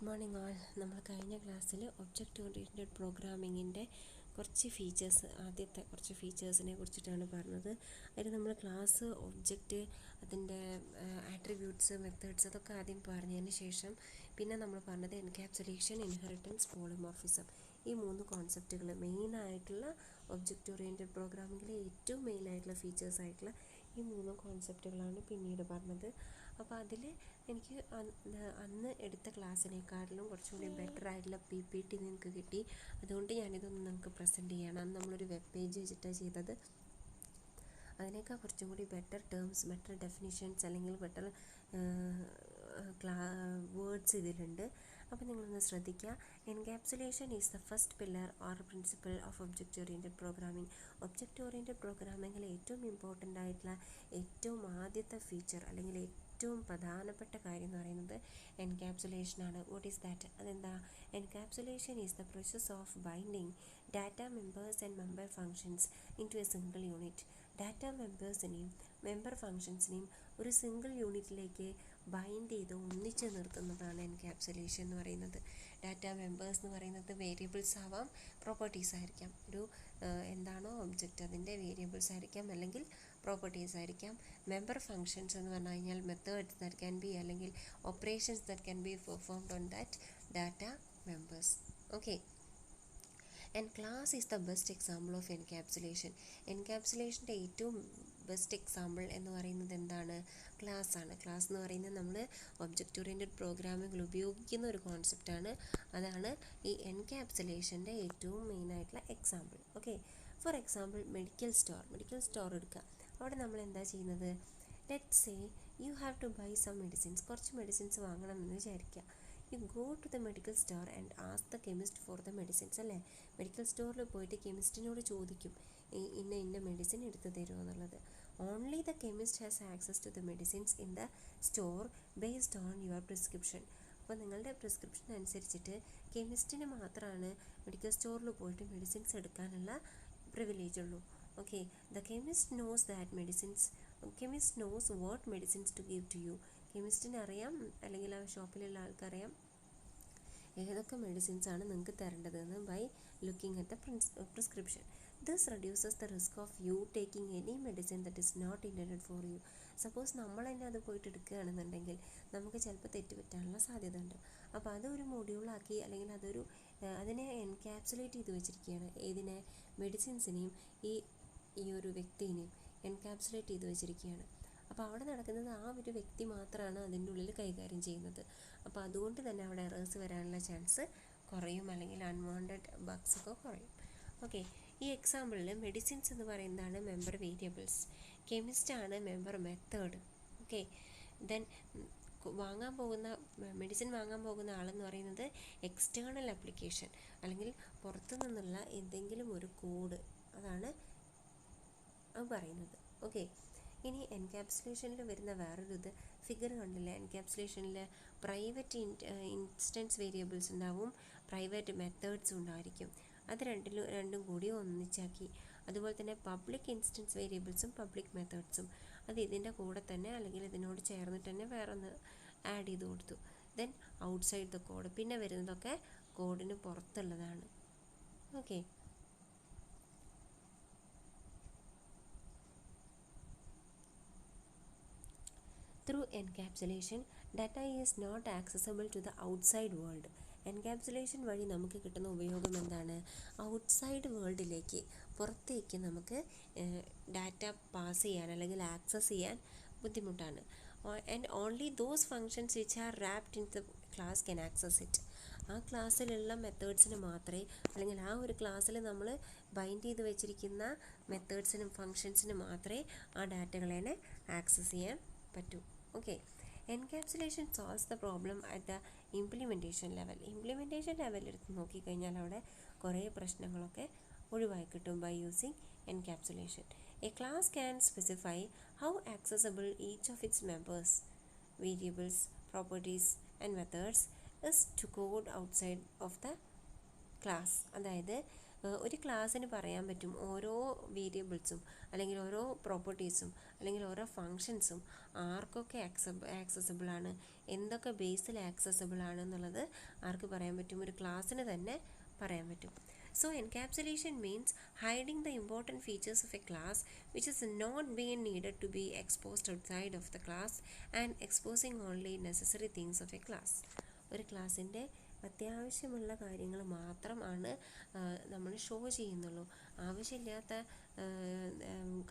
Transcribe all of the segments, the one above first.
Morning ആൾ. നമ്മൾ കഴിഞ്ഞ ക്ലാസ്സിൽ ഒബ്ജക്റ്റ് ഓറിയൻറ്റഡ് പ്രോഗ്രാമിങ്ങിൻ്റെ ആദ്യത്തെ കുറച്ച് ഫീച്ചേഴ്സിനെ കുറിച്ചിട്ടാണ് പറഞ്ഞത്. അതിൽ നമ്മൾ ക്ലാസ്, ഒബ്ജക്റ്റ്, അതിൻ്റെ ആട്രിബ്യൂട്ട്സ്, മെത്തേഡ്സ് അതൊക്കെ ആദ്യം പറഞ്ഞതിന് ശേഷം പിന്നെ നമ്മൾ പറഞ്ഞത് എൻകാപ്സുലേഷൻ, ഇൻഹെറിറ്റൻസ്, പോളിമോർഫിസം. ഈ 3 കോൺസെപ്റ്റുകൾ മെയിനായിട്ടുള്ള ഒബ്ജക്റ്റ് ഓറിയൻറ്റഡ് പ്രോഗ്രാമിങ്ങിലെ ഏറ്റവും മെയിനായിട്ടുള്ള ഫീച്ചേഴ്സായിട്ടുള്ള ഈ 3 കോൺസെപ്റ്റുകളാണ് പിന്നീട് പറഞ്ഞത്. അപ്പോൾ അതിൽ എനിക്ക് അന്ന് എടുത്ത ക്ലാസ്സിനേക്കാട്ടിലും കുറച്ചുകൂടി ബെറ്റർ ആയിട്ടുള്ള PPT നിങ്ങൾക്ക് കിട്ടി. അതുകൊണ്ട് ഞാനിതൊന്ന് നിങ്ങൾക്ക് പ്രസൻറ്റ് ചെയ്യണം. അന്ന് നമ്മളൊരു വെബ് പേജ് വെച്ചിട്ടാണ് ചെയ്തത്. അതിനേക്കാൾ കുറച്ചും കൂടി ബെറ്റർ ടേംസ്, ബെറ്റർ ഡെഫിനിഷൻസ് അല്ലെങ്കിൽ ബെറ്റർ വേർഡ്സ് ഇതിലുണ്ട്. അപ്പോൾ നിങ്ങളൊന്ന് ശ്രദ്ധിക്കുക. Encapsulation is the first pillar or principle of object oriented programming. Object oriented പ്രോഗ്രാമിങ്ങിൽ ഏറ്റവും ഇമ്പോർട്ടൻ്റ് ആയിട്ടുള്ള ഏറ്റവും ആദ്യത്തെ ഫീച്ചർ അല്ലെങ്കിൽ ഏറ്റവും പ്രധാനപ്പെട്ട കാര്യം എന്ന് പറയുന്നത് എൻകാപ്സുലേഷനാണ്. What is that? അതെന്താ? Encapsulation is the process of binding data members and member functions into a single unit. Data മെമ്പേഴ്സിനെയും മെമ്പർ ഫങ്ഷൻസിനെയും ഒരു സിംഗിൾ യൂണിറ്റിലേക്ക് ബൈൻഡ് ചെയ്ത് ഒന്നിച്ച് നിർത്തുന്നതാണ് എൻകാപ്സുലേഷൻ എന്ന് പറയുന്നത്. ഡാറ്റ മെമ്പേഴ്സ് എന്ന് പറയുന്നത് വേരിയബിൾസ് ആവാം, പ്രോപ്പർട്ടീസ് ആയിരിക്കാം. എന്താണോ ഒബ്ജക്റ്റ് അതിൻ്റെ വേരിയബിൾസ് ആയിരിക്കാം അല്ലെങ്കിൽ പ്രോപ്പർട്ടീസ് ആയിരിക്കാം. മെമ്പർ ഫങ്ഷൻസ് എന്ന് പറഞ്ഞു കഴിഞ്ഞാൽ മെത്തേഡ്സ് ദാറ്റ് ക്യാൻ ബി അല്ലെങ്കിൽ operations that can be performed on that data members. Okay. And class is the best example of encapsulation. എൻകാപ്സുലേഷൻ്റെ ഏറ്റവും ബെസ്റ്റ് എക്സാമ്പിൾ എന്ന് പറയുന്നത് എന്താണ്? ക്ലാസ് ആണ്. ക്ലാസ് എന്ന് പറയുന്നത് നമ്മൾ ഒബ്ജക്റ്റ് ഓറിയൻറ്റഡ് പ്രോഗ്രാമിങ്ങിൽ ഉപയോഗിക്കുന്ന ഒരു കോൺസെപ്റ്റാണ്. അതാണ് ഈ എൻകാപ്സുലേഷൻ്റെ ഏറ്റവും മെയിനായിട്ടുള്ള example. Okay. For example medical store എടുക്കുക. അവിടെ നമ്മൾ എന്താ ചെയ്യുന്നത്? Let's say you have to buy some medicines. കുറച്ച് മെഡിസിൻസ് വാങ്ങണം എന്ന് വിചാരിക്കുക. You go to the medical store and ask the chemist for the medicines. അല്ലേ? മെഡിക്കൽ സ്റ്റോറിൽ പോയിട്ട് കെമിസ്റ്റിനോട് ചോദിക്കും ഇന്ന മെഡിസിൻ എടുത്ത് തരുമോ എന്നുള്ളത്. Only the chemist has access to the medicines in the store based on your prescription. അപ്പോൾ നിങ്ങളുടെ പ്രിസ്ക്രിപ്ഷൻ അനുസരിച്ചിട്ട് കെമിസ്റ്റിന് മാത്രമാണ് മെഡിക്കൽ സ്റ്റോറിൽ പോയിട്ട് മെഡിസിൻസ് എടുക്കാനുള്ള പ്രിവിലേജ് ഉള്ളൂ. Okay. The chemist knows what medicines to give to you. കെമിസ്റ്റിന് അറിയാം അല്ലെങ്കിൽ ആ ഷോപ്പിലുള്ള ആൾക്കറിയാം ഏതൊക്കെ മെഡിസിൻസ് ആണ് നിങ്ങൾക്ക് തരേണ്ടതെന്ന് by looking at the prescription. This reduces the risk of you taking any medicine that is not intended for you. Suppose നമ്മൾ തന്നെ അത് പോയിട്ട് എടുക്കുകയാണെന്നുണ്ടെങ്കിൽ നമുക്ക് ചിലപ്പോൾ തെറ്റുപറ്റാനുള്ള സാധ്യത ഉണ്ട്. അപ്പോൾ അതൊരു മൊഡ്യൂളാക്കി അല്ലെങ്കിൽ അതിനെ എൻകാപ്സുലേറ്റ് ചെയ്ത് വെച്ചിരിക്കുകയാണ്. ഏതിനെ? മെഡിസിൻസിനെയും ഈ ഒരു വ്യക്തിനെയും എൻകാപ്സുലേറ്റ് ചെയ്ത് വെച്ചിരിക്കുകയാണ്. അപ്പോൾ അവിടെ നടക്കുന്നത് ആ ഒരു വ്യക്തി മാത്രമാണ് അതിൻ്റെ ഉള്ളിൽ കൈകാര്യം ചെയ്യുന്നത്. അപ്പോൾ അതുകൊണ്ട് തന്നെ അവിടെ എറേഴ്സ് വരാനുള്ള ചാൻസ് കുറയും അല്ലെങ്കിൽ അൺവാണ്ടഡ് ബഗ്സ് ഒക്കെ കുറയും. ഓക്കെ. ഈ എക്സാമ്പിളിൽ മെഡിസിൻസ് എന്ന് പറയുന്നതാണ് മെമ്പർ വേരിയബിൾസ്, കെമിസ്റ്റാണ് member method. Okay. Then medicine വാങ്ങാൻ പോകുന്ന ആളെന്ന് പറയുന്നത് എക്സ്റ്റേണൽ ആപ്ലിക്കേഷൻ അല്ലെങ്കിൽ പുറത്തു നിന്നുള്ള എന്തെങ്കിലും ഒരു കോഡ്, അതാണ് അത് പറയുന്നത്. ഓക്കെ. ഇനി എൻകാപ്സുലേഷനിൽ വരുന്ന വേറൊരു ഫിഗർ കണ്ടില്ല? എൻകാപ്സുലേഷനിൽ പ്രൈവറ്റ് ഇൻസ്റ്റൻസ് വേരിയബിൾസ് ഉണ്ടാവും, പ്രൈവറ്റ് മെത്തേഡ്സും ഉണ്ടായിരിക്കും. അത് രണ്ടും കൂടി ഒന്നിച്ചാക്കി. അതുപോലെ തന്നെ പബ്ലിക് ഇൻസ്റ്റൻസ് വേരിയബിൾസും പബ്ലിക് മെത്തേഡ്സും അത് ഇതിൻ്റെ കൂടെ തന്നെ അല്ലെങ്കിൽ ഇതിനോട് ചേർന്നിട്ട് തന്നെ വേറെ ഒന്ന് ആഡ് ചെയ്ത് കൊടുത്തു. ദെൻ ഔട്ട്സൈഡ് ദ കോഡ്, പിന്നെ വരുന്നതൊക്കെ കോഡിന് പുറത്തുള്ളതാണ്. Okay. Through encapsulation, data is not accessible to the outside world. Encapsulation വഴി നമുക്ക് കിട്ടുന്ന ഉപയോഗം എന്താണ്? ഔട്ട്സൈഡ് വേൾഡിലേക്ക്, പുറത്തേക്ക് നമുക്ക് ഡാറ്റ പാസ് ചെയ്യാൻ അല്ലെങ്കിൽ ആക്സസ് ചെയ്യാൻ ബുദ്ധിമുട്ടാണ്. And only those functions which are wrapped in the class can access it. ആ ക്ലാസ്സിലുള്ള മെത്തേഡ്സിന് മാത്രമേ അല്ലെങ്കിൽ ആ ഒരു ക്ലാസ്സിൽ നമ്മൾ ബൈൻഡ് ചെയ്ത് വെച്ചിരിക്കുന്ന മെത്തേഡ്സിനും ഫങ്ഷൻസിന് മാത്രമേ ആ ഡാറ്റകളെ ആക്സസ് ചെയ്യാൻ പറ്റൂ. Okay. Encapsulation solves the problem at the implementation level. Implementation ലെവലിൽ എടുത്ത് നോക്കിക്കഴിഞ്ഞാൽ അവിടെ കുറേ പ്രശ്നങ്ങളൊക്കെ ഒഴിവായി കിട്ടും by using encapsulation. A class can specify how accessible each of its members, variables, properties and methods is to code outside of the class. അതായത് ഒരു ക്ലാസ്സിന് പറയാൻ പറ്റും ഓരോ വേരിയബിൾസും അല്ലെങ്കിൽ ഓരോ പ്രോപ്പർട്ടീസും അല്ലെങ്കിൽ ഓരോ ഫങ്ഷൻസും ആർക്കൊക്കെ ആക്സസിബിൾ ആണ്, എന്തൊക്കെ ബേസിൽ ആക്സസിബിൾ ആണ് എന്നുള്ളത് ആർക്ക് പറയാൻ പറ്റും, ഒരു ക്ലാസ്സിന് തന്നെ പറയാൻ പറ്റും. So encapsulation means hiding the important features of a class which is not being needed to be exposed outside of the class and exposing only necessary things of a class. ഒരു ക്ലാസ്സിൻ്റെ അത്യാവശ്യമുള്ള കാര്യങ്ങൾ മാത്രമാണ് നമ്മൾ ഷോ ചെയ്യുന്നുള്ളൂ. ആവശ്യമില്ലാത്ത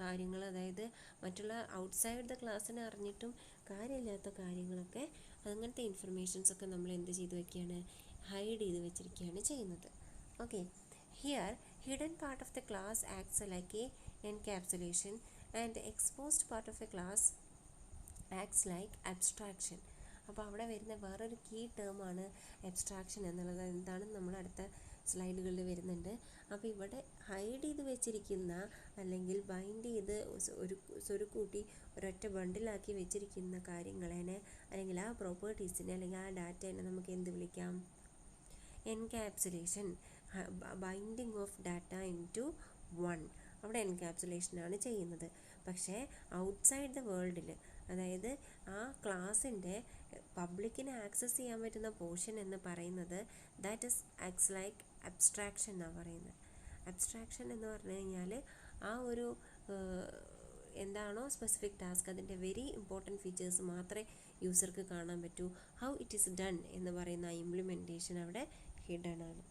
കാര്യങ്ങൾ, അതായത് മറ്റുള്ള ഔട്ട്സൈഡ് ദ ക്ലാസ്സിനെ അറിഞ്ഞിട്ടും കാര്യമില്ലാത്ത കാര്യങ്ങളൊക്കെ, അങ്ങനത്തെ ഇൻഫർമേഷൻസൊക്കെ നമ്മൾ എന്ത് ചെയ്ത് വയ്ക്കുകയാണ്, ഹൈഡ് ചെയ്ത് വെച്ചിരിക്കുകയാണ് ചെയ്യുന്നത്. Okay, here hidden part of the class acts like a encapsulation and the exposed part of a class acts like abstraction. അപ്പോൾ അവിടെ വരുന്ന വേറൊരു കീ ടേമാണ് എബ്സ്ട്രാക്ഷൻ എന്നുള്ളത്. എന്താണെന്ന് നമ്മൾ അടുത്ത സ്ലൈഡുകളിൽ വരുന്നുണ്ട്. അപ്പോൾ ഇവിടെ ഹൈഡ് ചെയ്ത് വെച്ചിരിക്കുന്ന അല്ലെങ്കിൽ ബൈൻഡ് ചെയ്ത് ഒരു കൂട്ടി ഒരൊറ്റ ബണ്ടിലാക്കി വെച്ചിരിക്കുന്ന കാര്യങ്ങളെ അല്ലെങ്കിൽ ആ പ്രോപ്പർട്ടീസിനെ അല്ലെങ്കിൽ ആ ഡാറ്റേനെ നമുക്ക് എന്ത് വിളിക്കാം, encapsulation, binding of data into one. അവിടെ എൻകാപ്സുലേഷനാണ് ചെയ്യുന്നത്. പക്ഷേ ഔട്ട്സൈഡ് ദ വേൾഡിൽ, അതായത് ആ ക്ലാസ്സിൻ്റെ പബ്ലിക്കിന് ആക്സസ് ചെയ്യാൻ പറ്റുന്ന പോർഷൻ എന്ന് പറയുന്നത് that is acts like abstraction എന്നാണ് പറയുന്നത്. അബ്സ്ട്രാക്ഷൻ എന്ന് പറഞ്ഞു കഴിഞ്ഞാൽ ആ ഒരു എന്താണോ സ്പെസിഫിക് ടാസ്ക് അതിൻ്റെ വെരി ഇമ്പോർട്ടൻറ്റ് ഫീച്ചേഴ്സ് മാത്രമേ യൂസർക്ക് കാണാൻ പറ്റൂ. ഹൗ ഇറ്റ് ഈസ് ഡൺ എന്ന് പറയുന്ന ആ ഇംപ്ലിമെൻറ്റേഷൻ അവിടെ ഹിഡൻ ആണ്.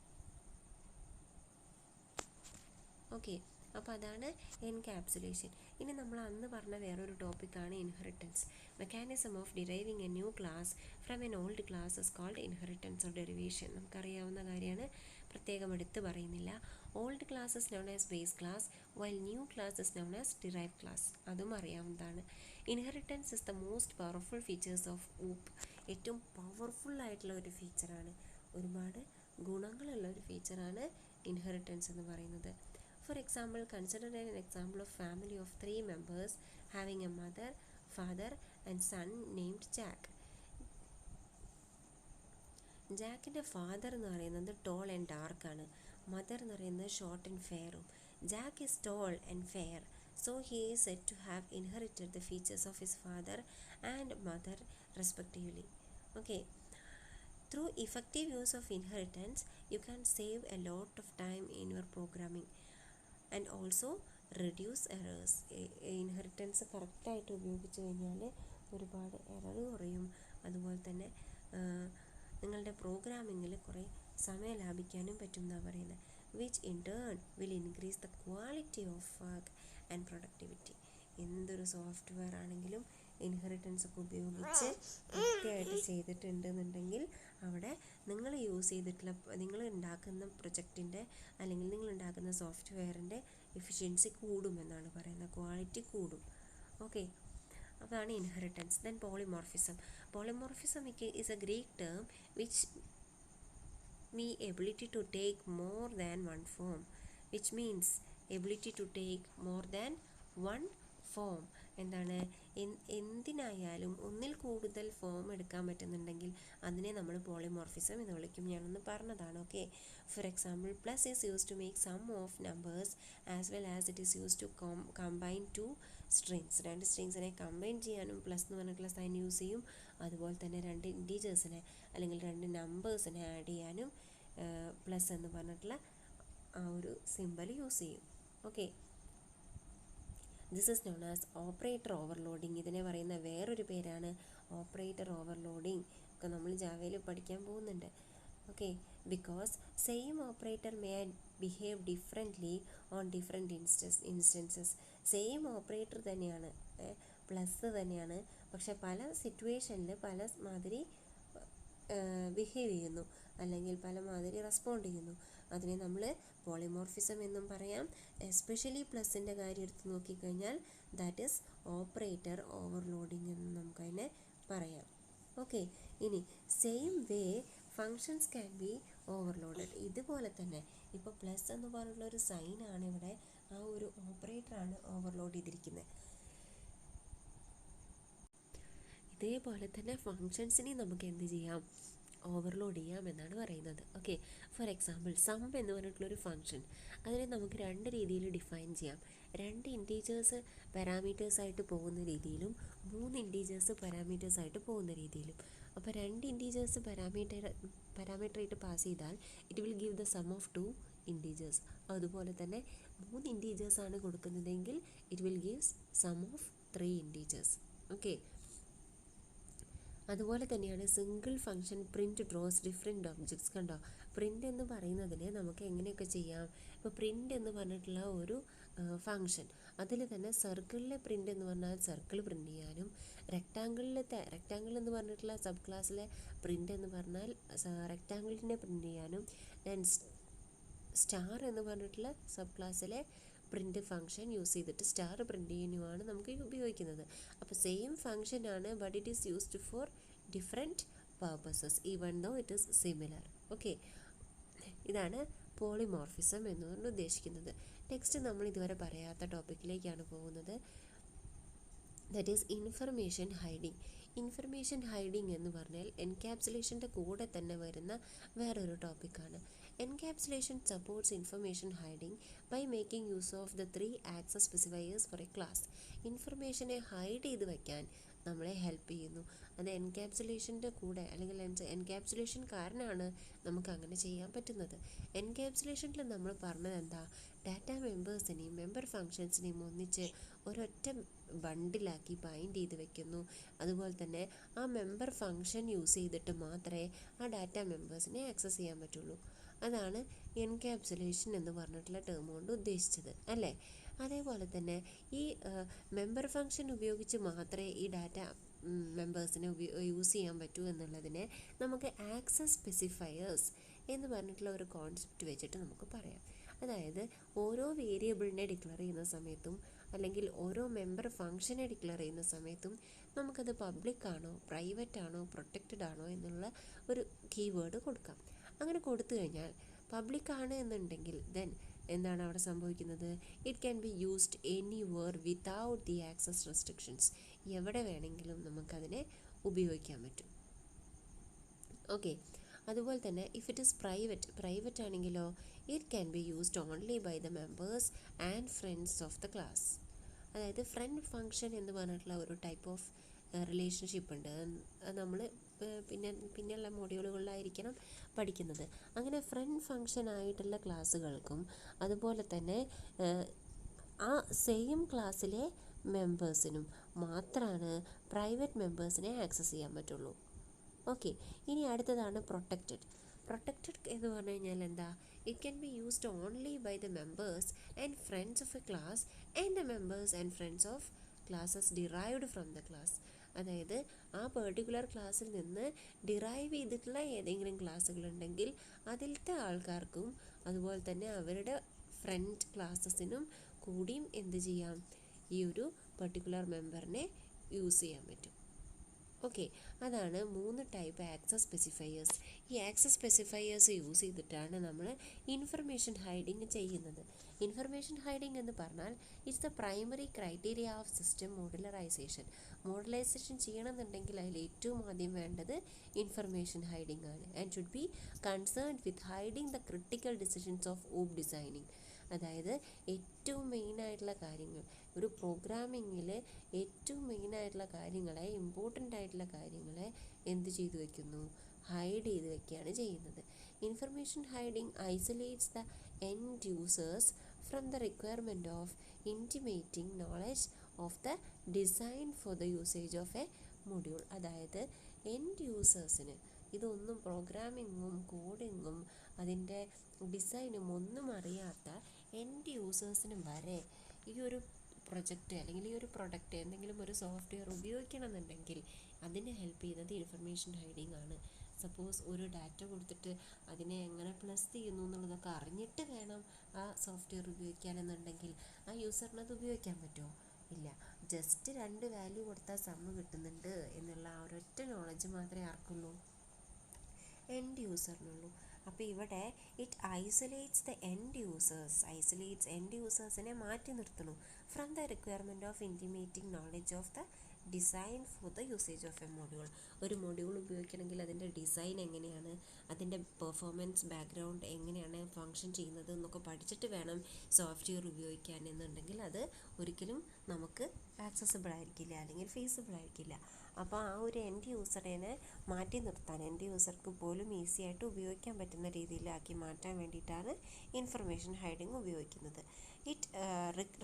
ഓക്കെ, അപ്പോൾ അതാണ് എൻകാപ്സുലേഷൻ. ഇനി നമ്മൾ അന്ന് പറഞ്ഞ വേറൊരു ടോപ്പിക്കാണ് inheritance. Mechanism of deriving a new class from an old class is called inheritance or derivation. നമുക്കറിയാവുന്ന കാര്യമാണ്, പ്രത്യേകം എടുത്ത് പറയുന്നില്ല. Old class is known as base class while new class is known as derive class. അതും അറിയാവുന്നതാണ്. Inheritance is the most powerful features of OOP. ഏറ്റവും പവർഫുള്ളായിട്ടുള്ള ഒരു ഫീച്ചറാണ്, ഒരുപാട് ഗുണങ്ങളുള്ള ഒരു ഫീച്ചറാണ് ഇൻഹെറിറ്റൻസ് എന്ന് പറയുന്നത്. For example, consider an example of family of 3 members having a mother, father and son named Jack. ജാക്കിൻ്റെ ഫാദർ എന്ന് പറയുന്നത് ടോൾ ആൻഡ് ഡാർക്ക് ആണ്, മദർ എന്ന് പറയുന്നത് ഷോർട്ട് ആൻഡ് ഫെയറും. Jack is tall and fair, so he is said to have inherited the features of his father and mother respectively. Okay, through effective use of inheritance you can save a lot of time in your programming and also reduce errors. Inheritance കറക്റ്റായിട്ട് ഉപയോഗിച്ച് കഴിഞ്ഞാൽ ഒരുപാട് error കുറയും. അതുപോലെ തന്നെ നിങ്ങളുടെ പ്രോഗ്രാമിങ്ങിൽ കുറേ സമയം ലാഭിക്കാനും പറ്റും എന്നാണ് പറയുന്നത്. Which in turn will increase the quality of work and productivity. എന്തൊരു സോഫ്റ്റ്വെയർ ആണെങ്കിലും ഇൻഹെറിറ്റൻസ് ഒക്കെ ഉപയോഗിച്ച് കൃത്യമായിട്ട് ചെയ്തിട്ടുണ്ടെന്നുണ്ടെങ്കിൽ അവിടെ നിങ്ങൾ യൂസ് ചെയ്തിട്ടുള്ള, നിങ്ങൾ ഉണ്ടാക്കുന്ന പ്രൊജക്റ്റിൻ്റെ അല്ലെങ്കിൽ നിങ്ങൾ ഉണ്ടാക്കുന്ന സോഫ്റ്റ്വെയറിൻ്റെ എഫിഷ്യൻസി കൂടുമെന്നാണ് പറയുന്നത്, ക്വാളിറ്റി കൂടും. ഓക്കെ, അതാണ് inheritance. Then polymorphism. Polymorphism is A Greek term which mean ability to take more than one form, which means ability to take more than one form. എന്താണ്, എന്തിനായാലും ഒന്നിൽ കൂടുതൽ ഫോം എടുക്കാൻ പറ്റുന്നുണ്ടെങ്കിൽ അതിനെ നമ്മൾ പോളിമോർഫിസം എന്ന് വിളിക്കും. ഞാനൊന്ന് പറഞ്ഞതാണ്. Okay, for example plus is use to make sum of numbers as well as it is use to combine two strings. രണ്ട് സ്ട്രിങ്സിനെ കമ്പൈൻ ചെയ്യാനും പ്ലസ് എന്ന് പറഞ്ഞിട്ടുള്ള സൈൻ യൂസ് ചെയ്യും. അതുപോലെ തന്നെ രണ്ട് ഇൻറ്റീജേഴ്സിനെ അല്ലെങ്കിൽ രണ്ട് നമ്പേഴ്സിനെ ആഡ് ചെയ്യാനും പ്ലസ് എന്ന് പറഞ്ഞിട്ടുള്ള ആ ഒരു സിമ്പൽ യൂസ് ചെയ്യും. Okay, this is known as operator overloading. ഇതിനെ പറയുന്ന വേറൊരു പേരാണ് ഓപ്പറേറ്റർ ഓവർലോഡിങ്. ഒക്കെ നമ്മൾ ജാവയിൽ പഠിക്കാൻ പോകുന്നുണ്ട്. Okay, because same operator may behave differently on different instances. Same operator തന്നെയാണ്, പ്ലസ് തന്നെയാണ്, പക്ഷെ പല സിറ്റുവേഷനിൽ പല മാതിരി ബിഹേവ് ചെയ്യുന്നു അല്ലെങ്കിൽ പല മാതിരി റെസ്പോണ്ട് ചെയ്യുന്നു. അതിനെ നമ്മൾ പോളിമോർഫിസം എന്നും പറയാം. എസ്പെഷ്യലി പ്ലസിൻ്റെ കാര്യം എടുത്ത് നോക്കിക്കഴിഞ്ഞാൽ ദാറ്റ് ഈസ് ഓപ്പറേറ്റർ ഓവർലോഡിങ് എന്ന് നമുക്കതിനെ പറയാം. ഓക്കെ, ഇനി same way functions can be overloaded. ഇതുപോലെ തന്നെ ഇപ്പോൾ പ്ലസ് എന്ന് പറഞ്ഞുള്ളൊരു സൈനാണ് ഇവിടെ, ആ ഒരു ഓപ്പറേറ്ററാണ് ഓവർലോഡ് ചെയ്തിരിക്കുന്നത്. ഇതേപോലെ തന്നെ ഫങ്ഷൻസിനെ നമുക്ക് എന്ത് ചെയ്യാം, ഓവർലോഡ് ചെയ്യാം എന്നാണ് പറയുന്നത്. ഓക്കെ, ഫോർ എക്സാമ്പിൾ സം എന്ന് പറഞ്ഞിട്ടുള്ളൊരു ഫംഗ്ഷൻ, അതിനെ നമുക്ക് രണ്ട് രീതിയിൽ ഡിഫൈൻ ചെയ്യാം. രണ്ട് ഇൻറ്റീജേഴ്സ് പാരാമീറ്റേഴ്സായിട്ട് പോകുന്ന രീതിയിലും 3 ഇൻറ്റീജേഴ്സ് പാരാമീറ്റേഴ്സായിട്ട് പോകുന്ന രീതിയിലും. അപ്പോൾ രണ്ട് ഇൻറ്റീജേഴ്സ് പാരാമീറ്ററായിട്ട് പാസ് ചെയ്താൽ it will give the sum of 2 integers. അതുപോലെ തന്നെ 3 ഇൻറ്റീജേഴ്സാണ് കൊടുക്കുന്നതെങ്കിൽ it will gives sum of 3 integers. Okay, അതുപോലെ തന്നെയാണ് single function print draws different objects. കണ്ടോ, പ്രിൻ്റ് എന്ന് പറയുന്നതിനെ നമുക്ക് എങ്ങനെയൊക്കെ ചെയ്യാം. ഇപ്പോൾ പ്രിൻ്റ് എന്ന് പറഞ്ഞിട്ടുള്ള ഒരു ഫംഗ്ഷൻ, അതിൽ തന്നെ സർക്കിളിലെ പ്രിൻ്റ് എന്ന് പറഞ്ഞാൽ സർക്കിൾ പ്രിൻ്റ് ചെയ്യാനും, റെക്റ്റാങ്കിൾ എന്ന് പറഞ്ഞിട്ടുള്ള സബ് ക്ലാസ്സിലെ പ്രിൻ്റ് എന്ന് പറഞ്ഞാൽ റെക്റ്റാങ്കിളിനെ പ്രിൻ്റ് ചെയ്യാനും, ദെൻ സ്റ്റാർ എന്ന് പറഞ്ഞിട്ടുള്ള സബ് ക്ലാസ്സിലെ പ്രിൻ്റ് ഫംഗ്ഷൻ യൂസ് ചെയ്തിട്ട് സ്റ്റാർ പ്രിൻ്റ് ചെയ്യാനുമാണ് നമുക്ക് ഉപയോഗിക്കുന്നത്. അപ്പോൾ സെയിം ഫംഗ്ഷനാണ്, but it is used for different purposes even though it is similar. Okay, ഇതാണ് പോളിമോർഫിസം എന്നുകൊണ്ട് ഉദ്ദേശിക്കുന്നത്. നെക്സ്റ്റ് നമ്മൾ ഇതുവരെ പറയാത്ത ടോപ്പിക്കിലേക്കാണ് പോകുന്നത്. That is information hiding. Information hiding എന്ന് പറഞ്ഞാൽ എൻക്യാപ്സുലേഷൻ്റെ കൂടെ തന്നെ വരുന്ന വേറൊരു ടോപ്പിക്കാണ്. Encapsulation supports information hiding by making use of the 3 access specifiers for a class. ഇൻഫർമേഷനെ ഹൈഡ് ചെയ്ത് വയ്ക്കാൻ നമ്മളെ ഹെൽപ്പ് ചെയ്യുന്നു. അത് എൻക്യാപ്സുലേഷൻ്റെ കൂടെ, അല്ലെങ്കിൽ എൻക്യാപ്സുലേഷൻ കാരണമാണ് നമുക്ക് അങ്ങനെ ചെയ്യാൻ പറ്റുന്നത്. എൻക്യാപ്സുലേഷനിൽ നമ്മൾ പറഞ്ഞത് എന്താ, ഡാറ്റ മെമ്പേഴ്സിനെയും മെമ്പർ ഫങ്ഷൻസിനെയും ഒന്നിച്ച് ഒരൊറ്റ ബണ്ടിലാക്കി ബൈൻഡ് ചെയ്ത് വെക്കുന്നു. അതുപോലെ തന്നെ ആ മെമ്പർ ഫങ്ഷൻ യൂസ് ചെയ്തിട്ട് മാത്രമേ ആ ഡാറ്റ മെമ്പേഴ്സിനെ ആക്സസ് ചെയ്യാൻ പറ്റുള്ളൂ. അതാണ് എൻക്യാപ്സുലേഷൻ എന്ന് പറഞ്ഞിട്ടുള്ള ടേം കൊണ്ട് ഉദ്ദേശിച്ചത്, അല്ലേ? അതേപോലെ തന്നെ ഈ മെമ്പർ ഫംഗ്ഷൻ ഉപയോഗിച്ച് മാത്രമേ ഈ ഡാറ്റ മെമ്പേഴ്സിനെ യൂസ് ചെയ്യാൻ പറ്റൂ എന്നുള്ളതിനെ നമുക്ക് ആക്സസ് സ്പെസിഫയേഴ്സ് എന്ന് പറഞ്ഞിട്ടുള്ള ഒരു കോൺസെപ്റ്റ് വെച്ചിട്ട് നമുക്ക് പറയാം. അതായത് ഓരോ വേരിയബിളിനെ ഡിക്ലെയർ ചെയ്യുന്ന സമയത്തും അല്ലെങ്കിൽ ഓരോ മെമ്പർ ഫംഗ്ഷനെ ഡിക്ലെയർ ചെയ്യുന്ന സമയത്തും നമുക്കത് പബ്ലിക് ആണോ പ്രൈവറ്റ് ആണോ പ്രൊട്ടക്റ്റഡ് ആണോ എന്നുള്ള ഒരു കീവേഡ് കൊടുക്കാം. അങ്ങനെ കൊടുത്തു കഴിഞ്ഞാൽ പബ്ലിക് ആണ് എന്നുണ്ടെങ്കിൽ ദെൻ എന്താണ് അവിടെ സംഭവിക്കുന്നത്, it can be used anywhere without the access restrictions. എവിടെ വേണമെങ്കിലും നമുക്കതിനെ ഉപയോഗിക്കാൻ പറ്റും. ഓക്കെ, അതുപോലെ തന്നെ ഇഫ് ഇറ്റ് ഈസ് പ്രൈവറ്റ് ആണെങ്കിലോ it can be used only by the members and friends of the class. അതായത് ഫ്രണ്ട് ഫംഗ്ഷൻ എന്ന് പറഞ്ഞിട്ടുള്ള ഒരു ടൈപ്പ് ഓഫ് റിലേഷൻഷിപ്പ് ഉണ്ട്. അത് നമ്മൾ പിന്നെയുള്ള മോഡ്യൂളുകളിലായിരിക്കണം പഠിക്കുന്നത്. അങ്ങനെ ഫ്രണ്ട് ഫംഗ്ഷൻ ആയിട്ടുള്ള ക്ലാസ്സുകൾക്കും അതുപോലെ തന്നെ ആ സെയിം ക്ലാസ്സിലെ മെമ്പേഴ്സിനും മാത്രമാണ് പ്രൈവറ്റ് മെമ്പേഴ്സിനെ ആക്സസ് ചെയ്യാൻ പറ്റുള്ളൂ. ഓക്കെ, ഇനി അടുത്തതാണ് പ്രൊട്ടക്റ്റഡ് എന്ന് പറഞ്ഞു കഴിഞ്ഞാൽ എന്താ, it can be used only by the members and friends of a class and the members and friends of classes derived from the class. അതായത് ആ പെർട്ടിക്കുലർ ക്ലാസ്സിൽ നിന്ന് ഡിറൈവ് ചെയ്തിട്ടുള്ള ഏതെങ്കിലും ക്ലാസ്സുകളുണ്ടെങ്കിൽ അതിലത്തെ ആൾക്കാർക്കും അതുപോലെ തന്നെ അവരുടെ ഫ്രണ്ട് ക്ലാസ്സസിനും കൂടിയും എന്ത് ചെയ്യാം, ഈ ഒരു പെർട്ടിക്കുലർ മെമ്പറിനെ യൂസ് ചെയ്യാൻ പറ്റും. ഓക്കെ, അതാണ് 3 ടൈപ്പ് ആക്സസ് സ്പെസിഫയേഴ്സ്. ഈ ആക്സസ് സ്പെസിഫയേഴ്സ് യൂസ് ചെയ്തിട്ടാണ് നമ്മൾ ഇൻഫർമേഷൻ ഹൈഡിങ് ചെയ്യുന്നത്. ഇൻഫർമേഷൻ ഹൈഡിങ് എന്ന് പറഞ്ഞാൽ it's the primary criteria of system modularization. Modularization ചെയ്യണമെന്നുണ്ടെങ്കിൽ അതിൽ ഏറ്റവും ആദ്യം വേണ്ടത് ഇൻഫർമേഷൻ ഹൈഡിങ് ആണ്. And should be concerned with hiding the critical decisions of OOP designing. അതായത് ഏറ്റവും മെയിനായിട്ടുള്ള കാര്യങ്ങൾ, ഒരു പ്രോഗ്രാമിങ്ങിൽ ഏറ്റവും മെയിനായിട്ടുള്ള കാര്യങ്ങളെ, ഇമ്പോർട്ടൻ്റ് ആയിട്ടുള്ള കാര്യങ്ങളെ എന്ത് ചെയ്തു വയ്ക്കുന്നു, ഹൈഡ് ചെയ്ത് വയ്ക്കുകയാണ് ചെയ്യുന്നത്. Information hiding isolates the end users from the requirement of intimating knowledge of the design for the usage of a module. അതായത് എൻഡ് യൂസേഴ്സിന് ഇതൊന്നും പ്രോഗ്രാമിങ്ങും കോഡിങ്ങും അതിൻ്റെ ഡിസൈനും ഒന്നും അറിയാത്ത എൻഡ് യൂസേഴ്സിന് വരെ ഈ ഒരു പ്രൊജക്റ്റ് അല്ലെങ്കിൽ ഈ ഒരു പ്രൊഡക്റ്റ് എന്തെങ്കിലും ഒരു സോഫ്റ്റ്വെയർ ഉപയോഗിക്കണമെന്നുണ്ടെങ്കിൽ അതിനെ ഹെൽപ്പ് ചെയ്യുന്നത് ഇൻഫർമേഷൻ ഹൈഡിങ് ആണ്. സപ്പോസ് ഒരു ഡാറ്റ കൊടുത്തിട്ട് അതിനെ എങ്ങനെ പ്ലസ് ചെയ്യുന്നു എന്നുള്ളതൊക്കെ അറിഞ്ഞിട്ട് വേണം ആ സോഫ്റ്റ്വെയർ ഉപയോഗിക്കാനെന്നുണ്ടെങ്കിൽ ആ യൂസറിനത് ഉപയോഗിക്കാൻ പറ്റുമോ? ഇല്ല. ജസ്റ്റ് 2 വാല്യൂ കൊടുത്താൽ സമ്മ് കിട്ടുന്നുണ്ട് എന്നുള്ള ആ ഒരൊറ്റ നോളജ് മാത്രമേ ആർക്കുള്ളൂ, എൻഡ് യൂസറിനുള്ളൂ. അപ്പോൾ ഇവിടെ ഇറ്റ് ഐസൊലേറ്റ്സ് ദ എൻഡ് യൂസേഴ്സിനെ മാറ്റി നിർത്തണു from the requirement of intimating knowledge of the design for the usage of a module. ഒരു മൊഡ്യൂൾ ഉപയോഗിക്കണമെങ്കിൽ അതിൻ്റെ ഡിസൈൻ എങ്ങനെയാണ്, അതിൻ്റെ പെർഫോമൻസ് ബാക്ക്ഗ്രൗണ്ട് എങ്ങനെയാണ് ഫങ്ഷൻ ചെയ്യുന്നത് എന്നൊക്കെ പഠിച്ചിട്ട് വേണം സോഫ്റ്റ്വെയർ ഉപയോഗിക്കാൻ എന്നുണ്ടെങ്കിൽ അത് ഒരിക്കലും നമുക്ക് ആക്സസിബിൾ ആയിരിക്കില്ല, അല്ലെങ്കിൽ ഫീസിബിൾ ആയിരിക്കില്ല. അപ്പോൾ ആ ഒരു എൻഡ് യൂസറിനെ മാറ്റി നിർത്താൻ, എൻഡ് യൂസർക്ക് പോലും ഈസി ആയിട്ട് ഉപയോഗിക്കാൻ പറ്റുന്ന രീതിയിലാക്കി മാറ്റാൻ വേണ്ടിയിട്ടാണ് ഇൻഫർമേഷൻ ഹൈഡിങ് ഉപയോഗിക്കുന്നത്. It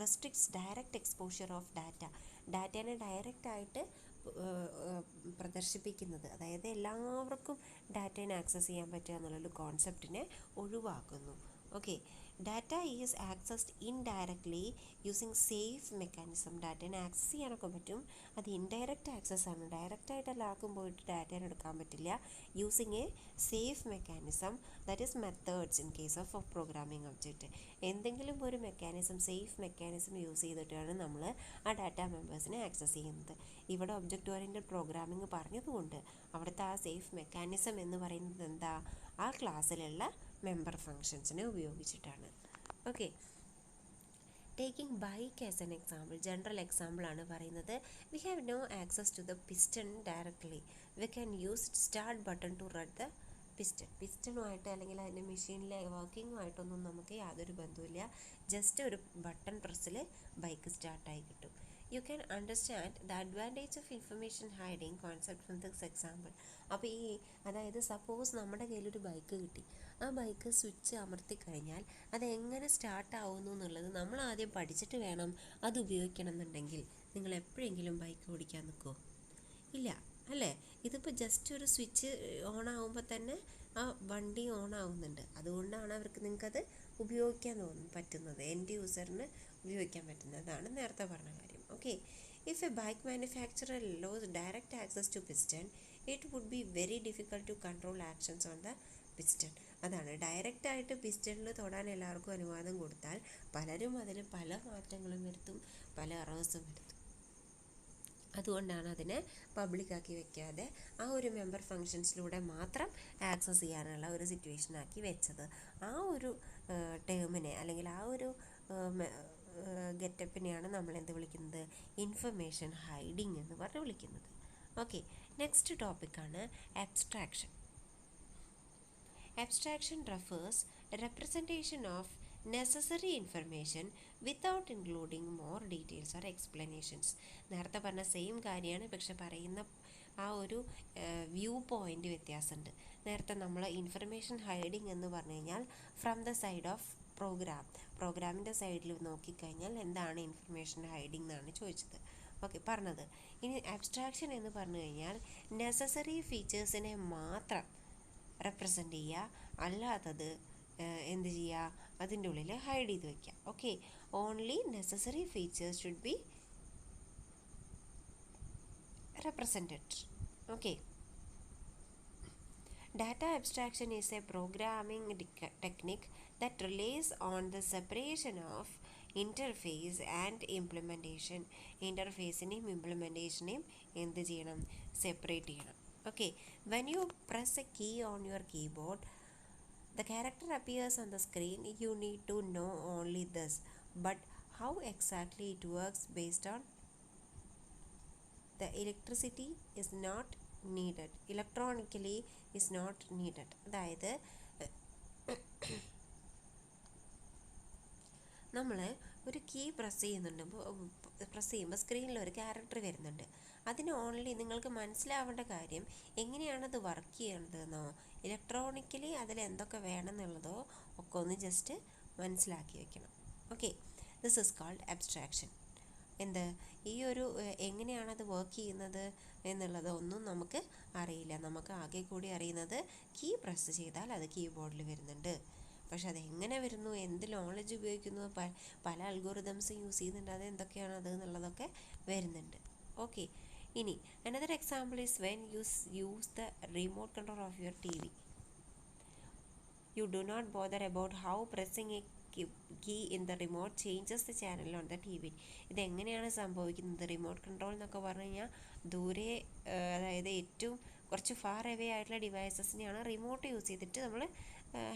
restricts direct exposure of ഡാറ്റേനെ ഡയറക്റ്റായിട്ട് പ്രദർശിപ്പിക്കുന്നത്, അതായത് എല്ലാവർക്കും ഡാറ്റേനെ ആക്സസ് ചെയ്യാൻ പറ്റുക എന്നുള്ളൊരു കോൺസെപ്റ്റിനെ ഒഴിവാക്കുന്നു. Okay, data is accessed indirectly using safe mechanism. ഡാറ്റേനെ ആക്സസ് ചെയ്യാനൊക്കെ പറ്റും, അത് ഇൻഡയറക്റ്റ് ആക്സസ് ആണ്, ഡയറക്റ്റായിട്ട് എല്ലാവർക്കും പോയിട്ട് ഡാറ്റേനെ എടുക്കാൻ പറ്റില്ല. Using A safe mechanism, that is methods in case of programming object. എന്തെങ്കിലും ഒരു മെക്കാനിസം, സേഫ് മെക്കാനിസം യൂസ് ചെയ്തിട്ടാണ് നമ്മൾ ആ ഡാറ്റ മെമ്പേഴ്സിനെ ആക്സസ് ചെയ്യുന്നത്. ഇവിടെ ഒബ്ജക്റ്റ് ഓറിയൻറ്റഡ് പ്രോഗ്രാമിംഗ് പറഞ്ഞതുകൊണ്ട് അവിടുത്തെ ആ സേഫ് മെക്കാനിസം എന്ന് പറയുന്നത് എന്താ, ആ ക്ലാസ്സിലുള്ള മെമ്പർ ഫങ്ഷൻസിനെ ഉപയോഗിച്ചിട്ടാണ്. Okay, taking bike as an example, general example ആണ് പറയുന്നത്. We have no access to the piston directly, we can use start button to run the പിസ്റ്റണുമായിട്ട് അല്ലെങ്കിൽ അതിൻ്റെ മെഷീനിലെ വർക്കിങ്ങുമായിട്ടൊന്നും നമുക്ക് യാതൊരു ബന്ധവുമില്ല. ജസ്റ്റ് ഒരു ബട്ടൺ പ്രസ്സിൽ ബൈക്ക് സ്റ്റാർട്ടായി കിട്ടും. You can understand the advantage of information hiding concept from this example. അപ്പോൾ അതായത് സപ്പോസ് നമ്മുടെ കയ്യിലൊരു ബൈക്ക് കിട്ടി, ആ ബൈക്ക് സ്വിച്ച് അമർത്തി കഴിഞ്ഞാൽ അത് എങ്ങനെ സ്റ്റാർട്ട് ആവുന്നു എന്നുള്ളത് നമ്മൾ ആദ്യം പഠിച്ചിട്ട് വേണം അത് ഉപയോഗിക്കണം എന്നുണ്ടെങ്കിൽ നിങ്ങൾ എപ്പോഴെങ്കിലും ബൈക്ക് ഓടിക്കാൻ നിൽക്കുമോ? ഇല്ല അല്ലേ? ഇതിപ്പോൾ ജസ്റ്റ് ഒരു സ്വിച്ച് ഓൺ ആകുമ്പോൾ തന്നെ ആ വണ്ടി ഓൺ ആവുന്നുണ്ട്. അതുകൊണ്ടാണ് നിങ്ങൾക്കത് ഉപയോഗിക്കാൻ പറ്റുന്നത്, എൻഡ് യൂസറിന് ഉപയോഗിക്കാൻ പറ്റുന്നതാണ് നേരത്തെ പറഞ്ഞ കാര്യം. Okay, if a bike manufacturer allows direct access to piston, it would be very difficult to control actions on the piston. അതാണ്, ഡയറക്റ്റ് ആയിട്ട് പിസ്റ്റണിൽ തൊടാൻ എല്ലാവർക്കും അനുവാദം കൊടുത്താൽ പലരും അതിൽ പല മാറ്റങ്ങളും വരുത്തും, പല എറേഴ്സും വരുത്തും. അതുകൊണ്ടാണ് അതിനെ പബ്ലിക്കാക്കി വെക്കാതെ ആ ഒരു മെമ്പർ ഫങ്ഷൻസിലൂടെ മാത്രം ആക്സസ് ചെയ്യാനുള്ള ഒരു സിറ്റുവേഷനാക്കി വെച്ചത്. ആ ഒരു ടേമിനെ അല്ലെങ്കിൽ ആ ഒരു ഗെറ്റപ്പിനെയാണ് നമ്മൾ എന്ത് വിളിക്കുന്നത്, ഇൻഫർമേഷൻ ഹൈഡിങ് എന്ന് പറഞ്ഞ് വിളിക്കുന്നത്. ഓക്കെ, നെക്സ്റ്റ് ടോപ്പിക്കാണ് abstraction. Abstraction refers representation of necessary information without including more details or explanations. നേരത്തെ പറഞ്ഞ സെയിം കാര്യമാണ്, പക്ഷെ പറയുന്ന ആ ഒരു വ്യൂ പോയിൻ്റ് വ്യത്യാസമുണ്ട്. നേരത്തെ നമ്മൾ ഇൻഫർമേഷൻ ഹൈഡിങ് എന്ന് പറഞ്ഞു കഴിഞ്ഞാൽ ഫ്രം ദ സൈഡ് ഓഫ് പ്രോഗ്രാമിൻ്റെ സൈഡിൽ നോക്കിക്കഴിഞ്ഞാൽ എന്താണ് ഇൻഫർമേഷൻ ഹൈഡിങ് എന്നാണ് ചോദിച്ചത്. ഓക്കെ, പറഞ്ഞത്. ഇനി അബ്സ്ട്രാക്ഷൻ എന്ന് പറഞ്ഞു കഴിഞ്ഞാൽ നെസസറി ഫീച്ചേഴ്സിനെ മാത്രം റെപ്രസെൻ്റ് ചെയ്യുക, അല്ലാത്തത് എന്ത് ചെയ്യുക, അതിൻ്റെ ഉള്ളിൽ ഹൈഡ് ചെയ്ത് വയ്ക്കുക. Okay, only necessary features should be represented. Okay, data abstraction is a programming technique that relies on the separation of interface and implementation. Interface-നെയും implementation-നെയും എന്ത് ചെയ്യണം, സെപ്പറേറ്റ് ചെയ്യണം. Okay, when you press a key on your keyboard, the character appears on the screen. You need to know only this, but how exactly it works based on the electricity is not needed, electronically is not needed. അതായത് നമ്മൾ ഒരു key press ചെയ്യുമ്പോൾ സ്ക്രീനിൽ ഒരു character വരുന്നുണ്ട്. അതിന് only നിങ്ങൾക്ക് മനസ്സിലാവേണ്ട കാര്യം എങ്ങനെയാണത് വർക്ക് ചെയ്യണതെന്നോ ഇലക്ട്രോണിക്കലി അതിൽ എന്തൊക്കെ വേണമെന്നുള്ളതോ ഒക്കെ ഒന്ന് ജസ്റ്റ് മനസ്സിലാക്കി വെക്കണം. Okay, this is called abstraction. എന്ത്, ഈ ഒരു എങ്ങനെയാണത് വർക്ക് ചെയ്യുന്നത് എന്നുള്ളതൊന്നും നമുക്ക് അറിയില്ല. നമുക്ക് ആകെ കൂടി അറിയുന്നത് കീ പ്രസ് ചെയ്താൽ അത് കീബോർഡിൽ വരുന്നുണ്ട്. പക്ഷെ അതെങ്ങനെ വരുന്നു, എന്ത് നോളജ് ഉപയോഗിക്കുന്നു, പല അൽഗോറിതംസ് യൂസ് ചെയ്യുന്നുണ്ട്, അത് എന്തൊക്കെയാണ് അത് എന്നുള്ളതൊക്കെ വരുന്നുണ്ട്. ഓക്കെ, ഇനി another example is when you use the remote control of your TV. You do not bother about how pressing a key in the remote changes the channel on the TV. ഇതെങ്ങനെയാണ് സംഭവിക്കുന്നത്, remote control എന്നൊക്കെ പറഞ്ഞു കഴിഞ്ഞാൽ ദൂരെ, അതായത് ഏറ്റവും കുറച്ച് far away ആയിട്ടുള്ള ഡിവൈസസിനെയാണ് റിമോട്ട് യൂസ് ചെയ്തിട്ട് നമ്മൾ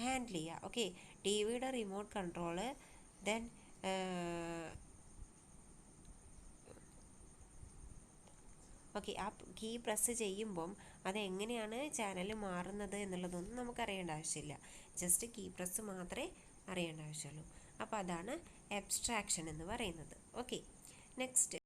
ഹാൻഡിൽ ചെയ്യുക. ഓക്കെ, ടി വിയുടെ റിമോട്ട് കൺട്രോള്, ദെൻ ഓക്കെ, ആ കീ പ്രസ് ചെയ്യുമ്പം അതെങ്ങനെയാണ് ചാനൽ മാറുന്നത് എന്നുള്ളതൊന്നും നമുക്കറിയേണ്ട ആവശ്യമില്ല. ജസ്റ്റ് കീ പ്രസ് മാത്രമേ അറിയേണ്ട ആവശ്യമുള്ളൂ. അപ്പോൾ അതാണ് അബ്സ്ട്രാക്ഷൻ എന്ന് പറയുന്നത്. Okay, next